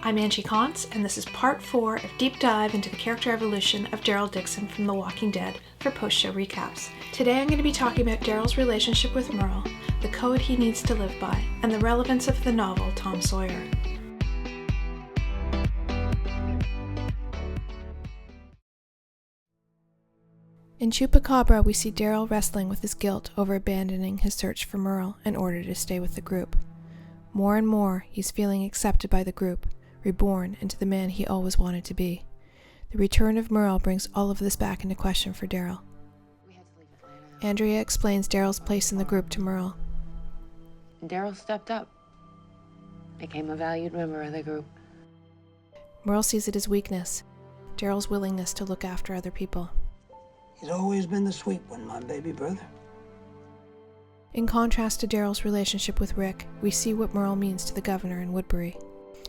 I'm Angie Caunce, and this is part 4 of Deep Dive into the character evolution of Daryl Dixon from The Walking Dead for post-show recaps. Today I'm going to be talking about Daryl's relationship with Merle, the code he needs to live by, and the relevance of the novel Tom Sawyer. In Chupacabra, we see Daryl wrestling with his guilt over abandoning his search for Merle in order to stay with the group. More and more, he's feeling accepted by the group, reborn into the man he always wanted to be. The return of Merle brings all of this back into question for Daryl. Andrea explains Daryl's place in the group to Merle. Daryl stepped up, became a valued member of the group. Merle sees it as weakness, Daryl's willingness to look after other people. He's always been the sweet one, my baby brother. In contrast to Daryl's relationship with Rick, we see what Merle means to the governor in Woodbury.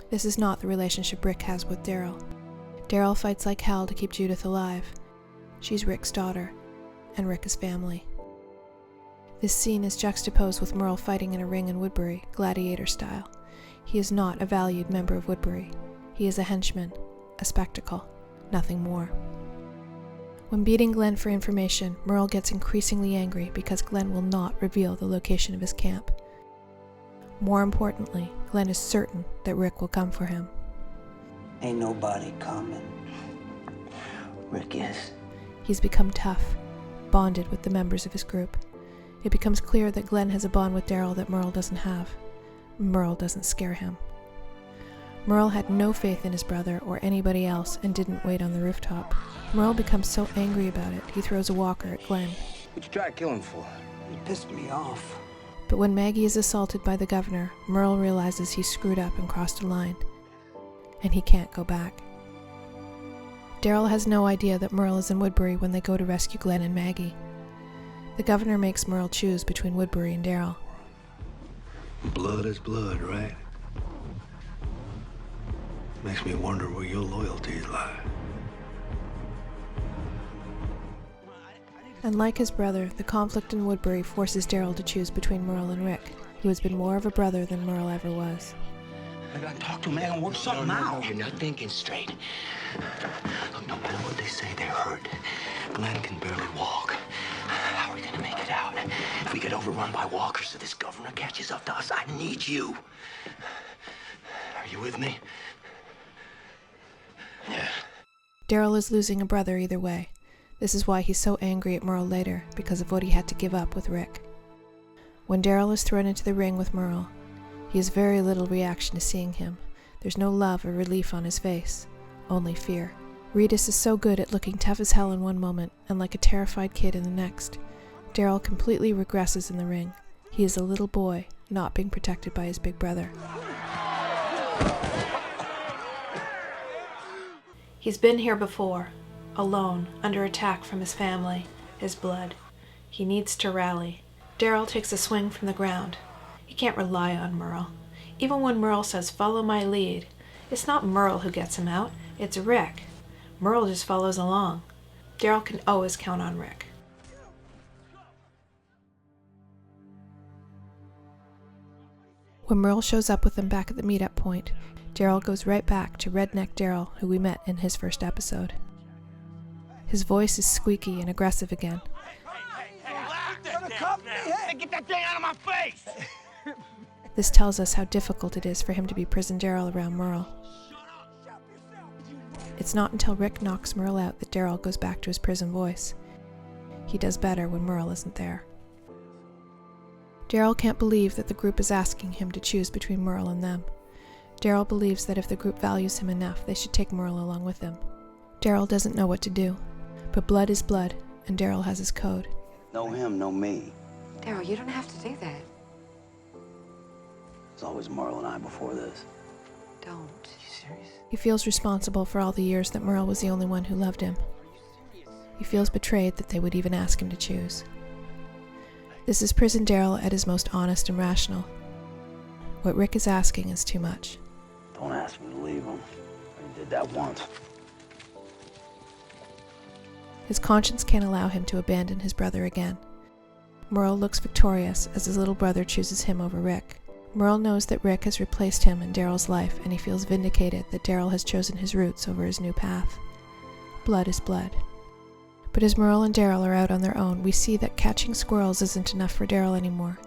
This is not the relationship Rick has with Daryl. Daryl fights like hell to keep Judith alive. She's Rick's daughter, and Rick is family. This scene is juxtaposed with Merle fighting in a ring in Woodbury, gladiator style. He is not a valued member of Woodbury. He is a henchman, a spectacle, nothing more. When beating Glenn for information, Merle gets increasingly angry because Glenn will not reveal the location of his camp. More importantly, Glenn is certain that Rick will come for him. Ain't nobody coming. Rick is. He's become tough, bonded with the members of his group. It becomes clear that Glenn has a bond with Daryl that Merle doesn't have. Merle doesn't scare him. Merle had no faith in his brother or anybody else and didn't wait on the rooftop. Merle becomes so angry about it, he throws a walker at Glenn. What'd you try to kill him for? He pissed me off. But when Maggie is assaulted by the governor, Merle realizes he's screwed up and crossed a line, and he can't go back. Daryl has no idea that Merle is in Woodbury when they go to rescue Glenn and Maggie. The governor makes Merle choose between Woodbury and Daryl. Blood is blood, right? Makes me wonder where your loyalties lie. And like his brother, the conflict in Woodbury forces Daryl to choose between Merle and Rick, who has been more of a brother than Merle ever was. I gotta talk to him, man, and work something out. You're not thinking straight. Look, no matter what they say, they're hurt. Glenn can barely walk. How are we gonna make it out? If we get overrun by walkers so this governor catches up to us, I need you. Are you with me? Yeah. Daryl is losing a brother either way. This is why he's so angry at Merle later, because of what he had to give up with Rick. When Daryl is thrown into the ring with Merle, he has very little reaction to seeing him. There's no love or relief on his face, only fear. Reedus is so good at looking tough as hell in one moment and like a terrified kid in the next. Daryl completely regresses in the ring. He is a little boy, not being protected by his big brother. He's been here before, alone, under attack from his family, his blood. He needs to rally. Daryl takes a swing from the ground. He can't rely on Merle. Even when Merle says, "Follow my lead," it's not Merle who gets him out, it's Rick. Merle just follows along. Daryl can always count on Rick. When Merle shows up with him back at the meetup point, Daryl goes right back to Redneck Daryl, who we met in his first episode. His voice is squeaky and aggressive again. Get that thing out of my face! This tells us how difficult it is for him to be prison Daryl around Merle. It's not until Rick knocks Merle out that Daryl goes back to his prison voice. He does better when Merle isn't there. Daryl can't believe that the group is asking him to choose between Merle and them. Daryl believes that if the group values him enough, they should take Merle along with them. Daryl doesn't know what to do, but blood is blood, and Daryl has his code. Know him, know me. Daryl, you don't have to do that. It's always Merle and I before this. Don't. You serious? He feels responsible for all the years that Merle was the only one who loved him. He feels betrayed that they would even ask him to choose. This is prison Daryl at his most honest and rational. What Rick is asking is too much. Don't ask me to leave him. I did that once. His conscience can't allow him to abandon his brother again. Merle looks victorious as his little brother chooses him over Rick. Merle knows that Rick has replaced him in Daryl's life, and he feels vindicated that Daryl has chosen his roots over his new path. Blood is blood. But as Merle and Daryl are out on their own, we see that catching squirrels isn't enough for Daryl anymore.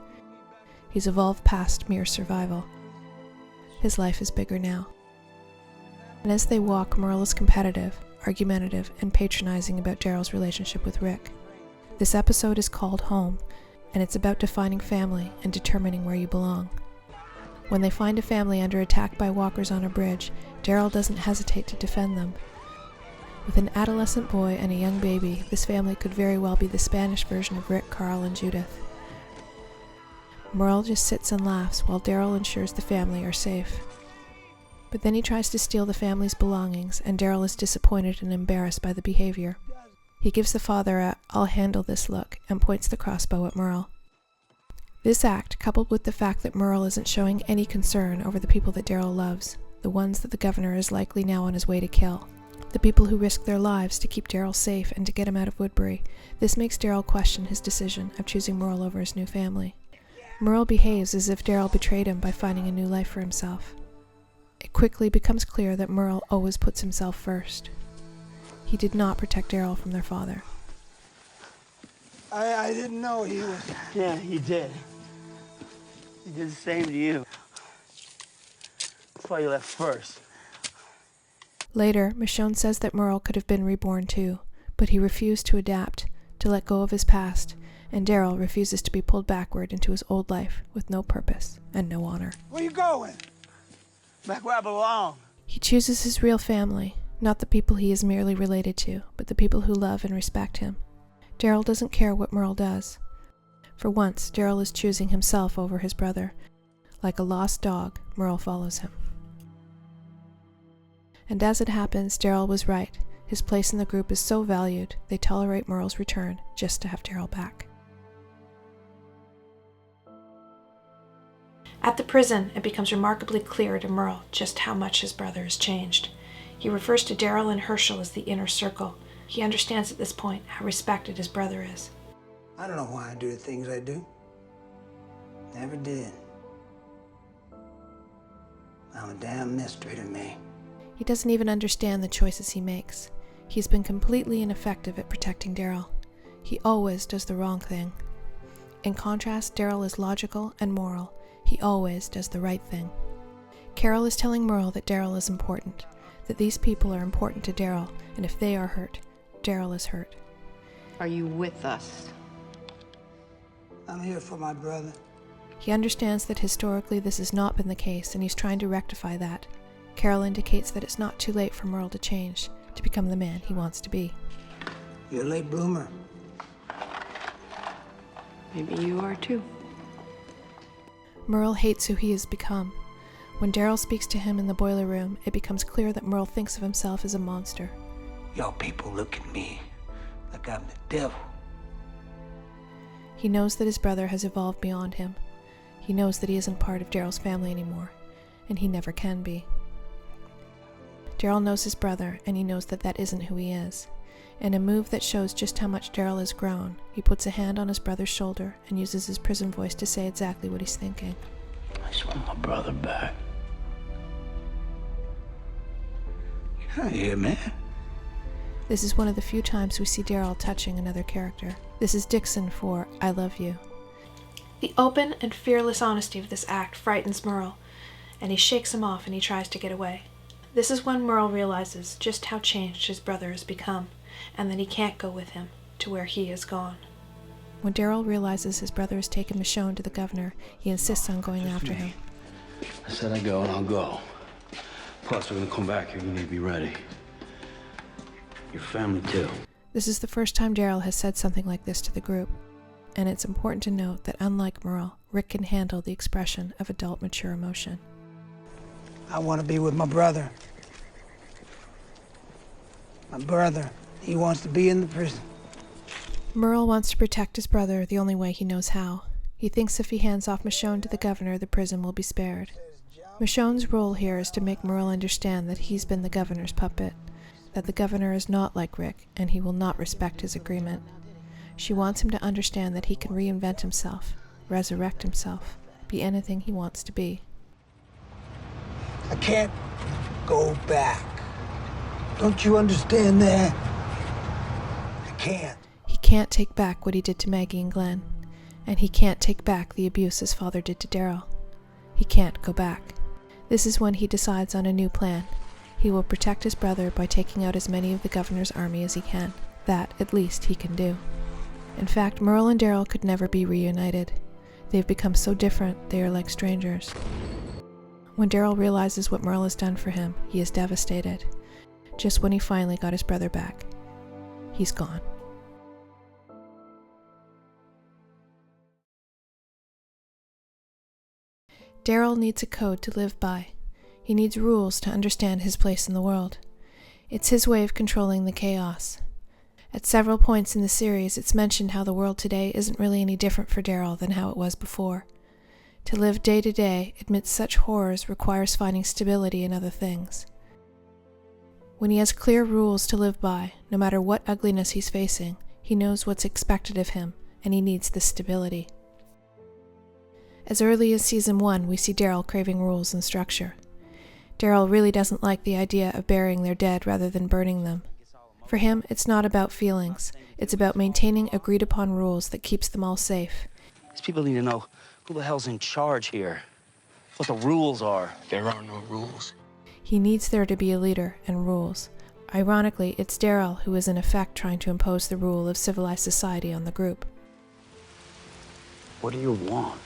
He's evolved past mere survival. His life is bigger now. And as they walk, Merle is competitive, argumentative, and patronizing about Daryl's relationship with Rick. This episode is called Home, and it's about defining family and determining where you belong. When they find a family under attack by walkers on a bridge, Daryl doesn't hesitate to defend them. With an adolescent boy and a young baby, this family could very well be the Spanish version of Rick, Carl, and Judith. Merle just sits and laughs while Daryl ensures the family are safe. But then he tries to steal the family's belongings, and Daryl is disappointed and embarrassed by the behavior. He gives the father a "I'll handle this" look and points the crossbow at Merle. This act, coupled with the fact that Merle isn't showing any concern over the people that Daryl loves, the ones that the governor is likely now on his way to kill, the people who risk their lives to keep Daryl safe and to get him out of Woodbury, this makes Daryl question his decision of choosing Merle over his new family. Merle behaves as if Daryl betrayed him by finding a new life for himself. It quickly becomes clear that Merle always puts himself first. He did not protect Daryl from their father. I didn't know he was... Yeah, he did. He did the same to you. That's why you left first. Later, Michonne says that Merle could have been reborn too, but he refused to adapt, to let go of his past, and Daryl refuses to be pulled backward into his old life with no purpose and no honor. Where you going? Back where I belong. He chooses his real family, not the people he is merely related to, but the people who love and respect him. Daryl doesn't care what Merle does. For once, Daryl is choosing himself over his brother. Like a lost dog, Merle follows him. And as it happens, Daryl was right. His place in the group is so valued, they tolerate Merle's return just to have Daryl back. At the prison, it becomes remarkably clear to Merle just how much his brother has changed. He refers to Daryl and Herschel as the inner circle. He understands at this point how respected his brother is. I don't know why I do the things I do. Never did. I'm a damn mystery to me. He doesn't even understand the choices he makes. He's been completely ineffective at protecting Daryl. He always does the wrong thing. In contrast, Daryl is logical and moral. He always does the right thing. Carol is telling Merle that Daryl is important, that these people are important to Daryl, and if they are hurt, Daryl is hurt. Are you with us? I'm here for my brother. He understands that historically this has not been the case, and he's trying to rectify that. Carol indicates that it's not too late for Merle to change, to become the man he wants to be. You're a late bloomer. Maybe you are too. Merle hates who he has become. When Daryl speaks to him in the boiler room, it becomes clear that Merle thinks of himself as a monster. Y'all people look at me like I'm the devil. He knows that his brother has evolved beyond him. He knows that he isn't part of Daryl's family anymore, and he never can be. Daryl knows his brother, and he knows that that isn't who he is. In a move that shows just how much Daryl has grown, he puts a hand on his brother's shoulder and uses his prison voice to say exactly what he's thinking. I just want my brother back. Get out of here, man. This is one of the few times we see Daryl touching another character. This is Dixon for I Love You. The open and fearless honesty of this act frightens Merle, and he shakes him off and he tries to get away. This is when Merle realizes just how changed his brother has become, and that he can't go with him to where he has gone. When Daryl realizes his brother has taken Michonne to the governor, he insists on going after him. I said I go and I'll go. Plus, we're gonna come back here. You need to be ready. Your family too. This is the first time Daryl has said something like this to the group, and it's important to note that unlike Merle, Rick can handle the expression of adult mature emotion. I want to be with my brother. My brother, he wants to be in the prison. Merle wants to protect his brother the only way he knows how. He thinks if he hands off Michonne to the governor, the prison will be spared. Michonne's role here is to make Merle understand that he's been the governor's puppet, that the governor is not like Rick, and he will not respect his agreement. She wants him to understand that he can reinvent himself, resurrect himself, be anything he wants to be. I can't go back. Don't you understand that? I can't. He can't take back what he did to Maggie and Glenn, and he can't take back the abuse his father did to Daryl. He can't go back. This is when he decides on a new plan. He will protect his brother by taking out as many of the governor's army as he can. That, at least, he can do. In fact, Merle and Daryl could never be reunited. They've become so different, they are like strangers. When Daryl realizes what Merle has done for him, he is devastated. Just when he finally got his brother back, he's gone. Daryl needs a code to live by. He needs rules to understand his place in the world. It's his way of controlling the chaos. At several points in the series, it's mentioned how the world today isn't really any different for Daryl than how it was before. To live day to day amidst such horrors requires finding stability in other things. When he has clear rules to live by, no matter what ugliness he's facing, he knows what's expected of him, and he needs this stability. As early as Season 1, we see Daryl craving rules and structure. Daryl really doesn't like the idea of burying their dead rather than burning them. For him, it's not about feelings. It's about maintaining agreed-upon rules that keeps them all safe. These people need to know who the hell's in charge here, what the rules are. There are no rules. He needs there to be a leader and rules. Ironically, it's Daryl who is in effect trying to impose the rule of civilized society on the group. What do you want?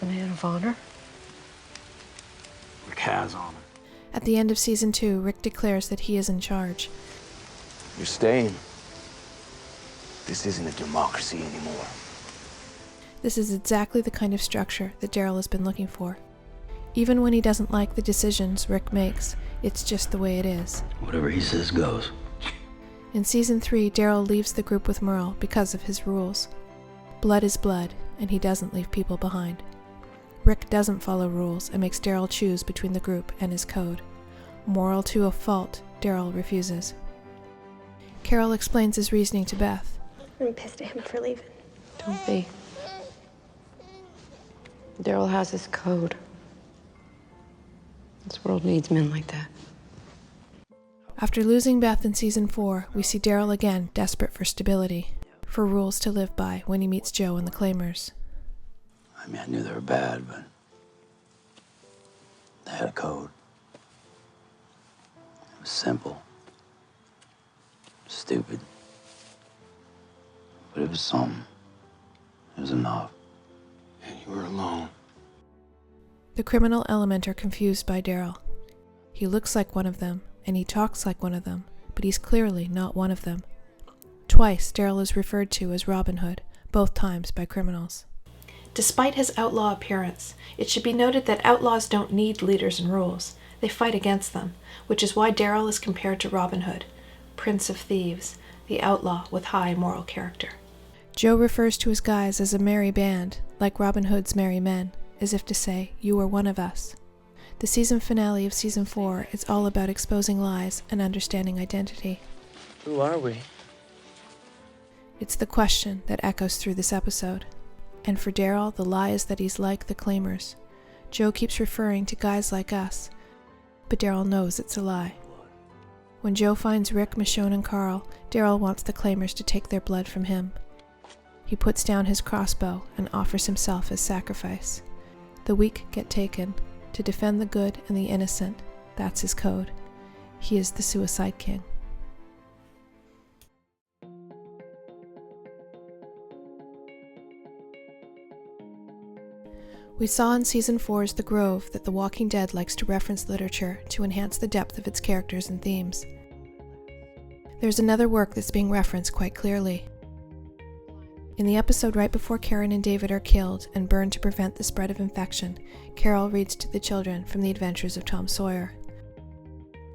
A man of honor? Rick has honor. At the end of Season 2, Rick declares that he is in charge. You're staying. This isn't a democracy anymore. This is exactly the kind of structure that Daryl has been looking for. Even when he doesn't like the decisions Rick makes, it's just the way it is. Whatever he says goes. In Season 3, Daryl leaves the group with Merle because of his rules. Blood is blood, and he doesn't leave people behind. Rick doesn't follow rules and makes Daryl choose between the group and his code. Moral to a fault, Daryl refuses. Carol explains his reasoning to Beth. I'm pissed at him for leaving. Don't be. Daryl has his code. This world needs men like that. After losing Beth in Season 4, we see Daryl again desperate for stability, for rules to live by when he meets Joe and the Claimers. I mean, I knew they were bad, but they had a code. It was simple. Stupid. But it was something. It was enough. And you were alone. The criminal element are confused by Daryl. He looks like one of them, and he talks like one of them, but he's clearly not one of them. Twice, Daryl is referred to as Robin Hood, both times by criminals. Despite his outlaw appearance, it should be noted that outlaws don't need leaders and rules. They fight against them, which is why Daryl is compared to Robin Hood, Prince of Thieves, the outlaw with high moral character. Joe refers to his guys as a merry band, like Robin Hood's merry men, as if to say, you are one of us. The season finale of Season 4 is all about exposing lies and understanding identity. Who are we? It's the question that echoes through this episode. And for Daryl, the lie is that he's like the Claimers. Joe keeps referring to guys like us, but Daryl knows it's a lie. When Joe finds Rick, Michonne, and Carl, Daryl wants the Claimers to take their blood from him. He puts down his crossbow and offers himself as sacrifice. The weak get taken, to defend the good and the innocent. That's his code. He is the Suicide King. We saw in Season 4's The Grove that The Walking Dead likes to reference literature to enhance the depth of its characters and themes. There's another work that's being referenced quite clearly. In the episode right before Karen and David are killed and burned to prevent the spread of infection, Carol reads to the children from the adventures of Tom Sawyer.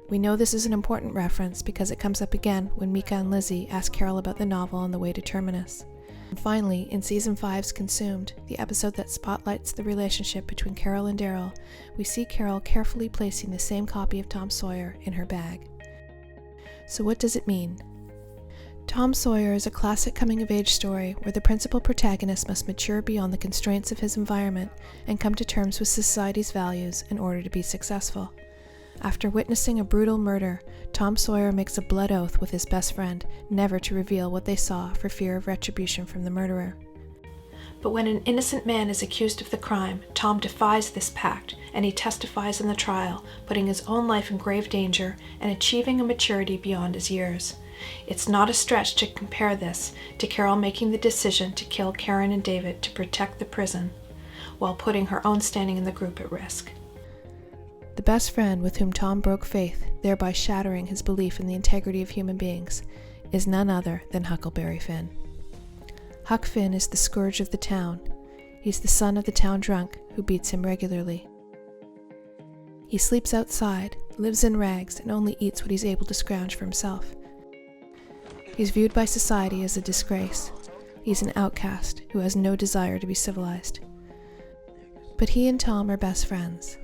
We know this is an important reference because it comes up again when Mika and Lizzie ask Carol about the novel on the way to Terminus. And finally, in Season 5's Consumed, the episode that spotlights the relationship between Carol and Daryl, we see Carol carefully placing the same copy of Tom Sawyer in her bag. So what does it mean? Tom Sawyer is a classic coming-of-age story where the principal protagonist must mature beyond the constraints of his environment and come to terms with society's values in order to be successful. After witnessing a brutal murder, Tom Sawyer makes a blood oath with his best friend never to reveal what they saw for fear of retribution from the murderer. But when an innocent man is accused of the crime, Tom defies this pact, and he testifies in the trial, putting his own life in grave danger and achieving a maturity beyond his years. It's not a stretch to compare this to Carol making the decision to kill Karen and David to protect the prison, while putting her own standing in the group at risk. The best friend with whom Tom broke faith, thereby shattering his belief in the integrity of human beings, is none other than Huckleberry Finn. Huck Finn is the scourge of the town. He's the son of the town drunk who beats him regularly. He sleeps outside, lives in rags, and only eats what he's able to scrounge for himself. He's viewed by society as a disgrace. He's an outcast who has no desire to be civilized. But he and Tom are best friends.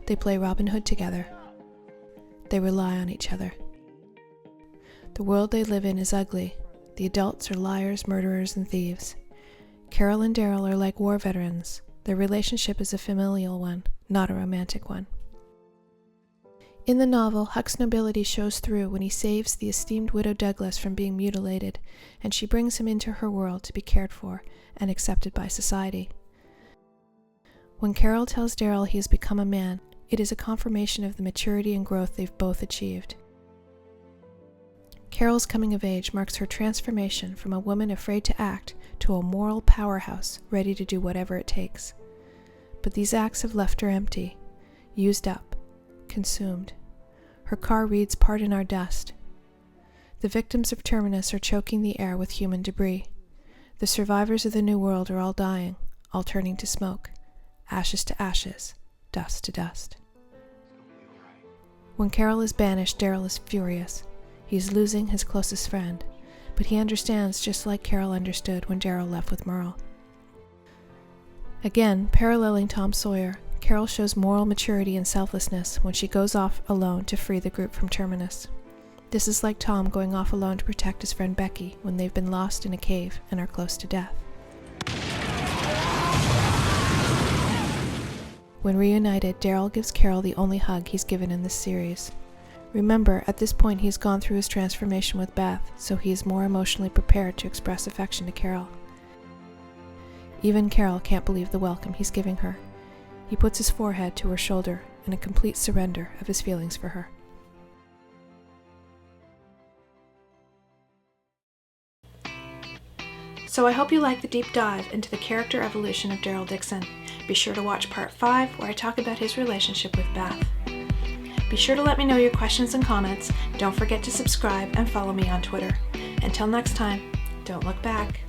They play Robin Hood together. They rely on each other. The world they live in is ugly. The adults are liars, murderers, and thieves. Carol and Daryl are like war veterans. Their relationship is a familial one, not a romantic one. In the novel, Huck's nobility shows through when he saves the esteemed widow Douglas from being mutilated, and she brings him into her world to be cared for and accepted by society. When Carol tells Daryl he has become a man, it is a confirmation of the maturity and growth they've both achieved. Carol's coming of age marks her transformation from a woman afraid to act to a moral powerhouse ready to do whatever it takes. But these acts have left her empty, used up, consumed. Her car reads "Pardon our dust." The victims of Terminus are choking the air with human debris. The survivors of the New World are all dying, all turning to smoke, ashes to ashes, dust to dust. When Carol is banished, Daryl is furious. He is losing his closest friend, but he understands just like Carol understood when Daryl left with Merle. Again, paralleling Tom Sawyer, Carol shows moral maturity and selflessness when she goes off alone to free the group from Terminus. This is like Tom going off alone to protect his friend Becky when they've been lost in a cave and are close to death. When reunited, Daryl gives Carol the only hug he's given in this series. Remember, at this point he's gone through his transformation with Beth, so he is more emotionally prepared to express affection to Carol. Even Carol can't believe the welcome he's giving her. He puts his forehead to her shoulder in a complete surrender of his feelings for her. So I hope you like the deep dive into the character evolution of Daryl Dixon. Be sure to watch part 5 where I talk about his relationship with Beth. Be sure to let me know your questions and comments. Don't forget to subscribe and follow me on Twitter. Until next time, don't look back.